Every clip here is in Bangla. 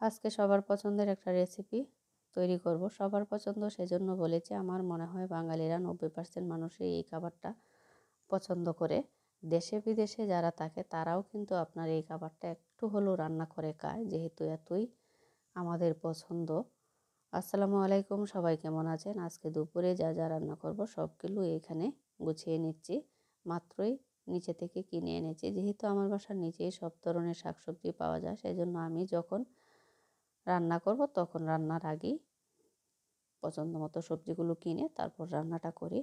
আজকে সবার পছন্দের একটা রেসিপি তৈরি করব। সবার পছন্দ সেজন্য বলেছি, আমার মনে হয় বাঙালিরা 90% মানুষই এই খাবারটা পছন্দ করে। দেশে বিদেশে যারা থাকে তারাও কিন্তু আপনার এই খাবারটা একটু হলেও রান্না করে খায়, যেহেতু এতই আমাদের পছন্দ। আসসালামু আলাইকুম, সবাই কেমন আছেন? আজকে দুপুরে যা যা রান্না করব সবগুলো এখানে গুছিয়ে নিচ্ছি। মাত্রই নিচে থেকে কিনে এনেছি, যেহেতু আমার বাসার নিচেই সব ধরনের শাকসবজি পাওয়া যায়, সেজন্য আমি যখন রান্না করব তখন রান্নার আগেই পছন্দ মতো সবজিগুলো কিনে তারপর রান্নাটা করি।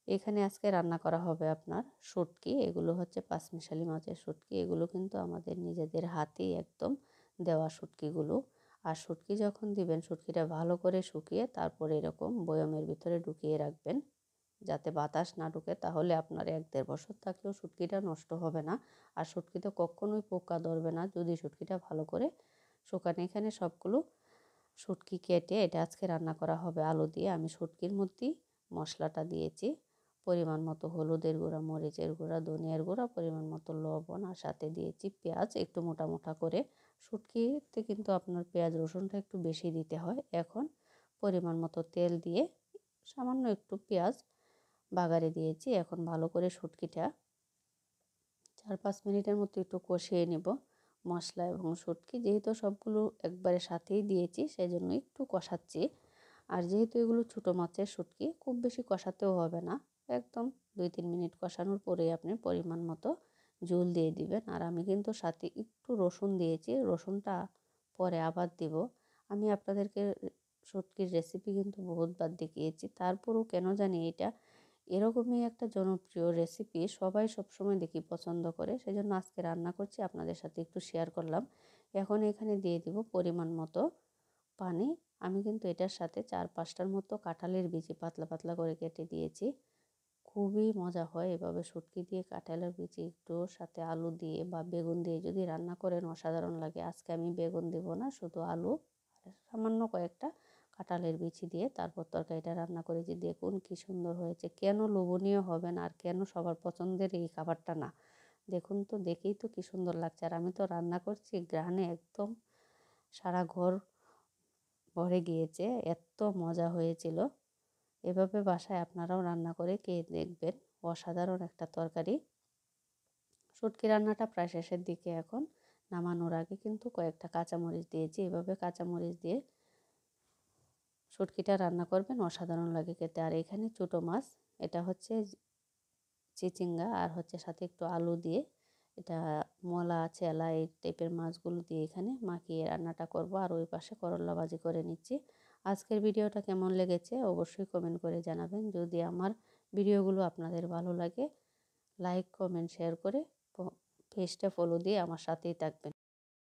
এখানে আজকে রান্না করা হবে আপনার শুটকি। এগুলো হচ্ছে পাঁচমিশালি মাছের শুটকি। এগুলো কিন্তু আমাদের নিজেদের হাতেই একদম দেওয়া শুটকিগুলো। আর শুটকি যখন দিবেন, শুটকিটা ভালো করে শুকিয়ে তারপর এরকম বয়মের ভিতরে ঢুকিয়ে রাখবেন, যাতে বাতাস না ঢুকে। তাহলে আপনার 1-1.5 বছর থাকলেও শুটকিটা নষ্ট হবে না। আর শুটকিতে কখনোই পোকা ধরবে না যদি শুটকিটা ভালো করে শুকানো। এখানে সবগুলো শুটকি কেটে এটা আজকে রান্না করা হবে আলু দিয়ে। আমি শুটকির মধ্যেই মশলাটা দিয়েছি, পরিমাণ মতো হলুদের গুঁড়া, মরিচের গুঁড়া, ধনিয়ার গুঁড়া, পরিমাণ মতো লবণ, আর সাথে দিয়েছি পেঁয়াজ একটু মোটা মোটা করে। শুটকিতে কিন্তু আপনার পেঁয়াজ রসুনটা একটু বেশি দিতে হয়। এখন পরিমাণ মতো তেল দিয়ে সামান্য একটু পেঁয়াজ বাগারে দিয়েছি। এখন ভালো করে শুটকিটা 4-5 মিনিটের মতো একটু কষিয়ে নেব। মশলা এবং শুটকি যেহেতু সবগুলো একবারে সাথেই দিয়েছি, সেই জন্য একটু কষাচ্ছি। আর যেহেতু এগুলো ছোটো মাছের শুটকি, খুব বেশি কষাতেও হবে না, একদম 2-3 মিনিট কষানোর পরেই আপনি পরিমাণ মতো ঝোল দিয়ে দিবেন। আর আমি কিন্তু সাথে একটু রসুন দিয়েছি, রসুনটা পরে আবার দিব। আমি আপনাদেরকে শুটকির রেসিপি কিন্তু বহুতবার দেখিয়েছি, তারপরেও কেন জানি এটা এরকমই একটা জনপ্রিয় রেসিপি, সবাই সবসময় দেখি পছন্দ করে, সেজন্য আজকে রান্না করছি, আপনাদের সাথে একটু শেয়ার করলাম। এখন এখানে দিয়ে দিব পরিমাণ মতো পানি। আমি কিন্তু এটার সাথে 4-5টার মতো কাঁঠালের বিচি পাতলা পাতলা করে কেটে দিয়েছি। খুবই মজা হয় এভাবে শুটকি দিয়ে কাঁঠালের বিচি একটু সাথে আলু দিয়ে বা বেগুন দিয়ে যদি রান্না করেন, অসাধারণ লাগে। আজকে আমি বেগুন দেব না, শুধু আলু আর সামান্য কয়েকটা কাঁঠালের বিচি দিয়ে তারপর তরকারিটা রান্না করেছি। দেখুন কি সুন্দর হয়েছে, কেন লোভনীয় হবে না, আর কেন সবার পছন্দের এই খাবারটা না? দেখুন তো, দেখেই তো কি সুন্দর লাগছে। আর আমি তো রান্না করছি, ঘ্রাণে একদম সারা ঘর ভরে গিয়েছে, এত মজা হয়েছিল। এভাবে বাসায় আপনারাও রান্না করে খেয়ে দেখবেন, অসাধারণ একটা তরকারি। শুটকি রান্নাটা প্রায় শেষের দিকে, এখন নামানোর আগে কিন্তু কয়েকটা কাঁচামরিচ দিয়েছি। এভাবে কাঁচামরিচ দিয়ে শুটকিটা রান্না করবেন, অসাধারণ লাগে খেতে। আর এখানে ছোটো মাছ, এটা হচ্ছে চিচিঙ্গা, আর হচ্ছে সাথে একটু আলু দিয়ে, এটা মলা চেলা এই টাইপের মাছগুলো দিয়ে এখানে মাখিয়ে রান্নাটা করব। আর ওই পাশে করলা ভাজি করে নিচ্ছি। আজকের ভিডিওটা কেমন লেগেছে অবশ্যই কমেন্ট করে জানাবেন। যদি আমার ভিডিওগুলো আপনাদের ভালো লাগে, লাইক কমেন্ট শেয়ার করে পেজটা ফলো দিয়ে আমার সাথেই থাকবেন।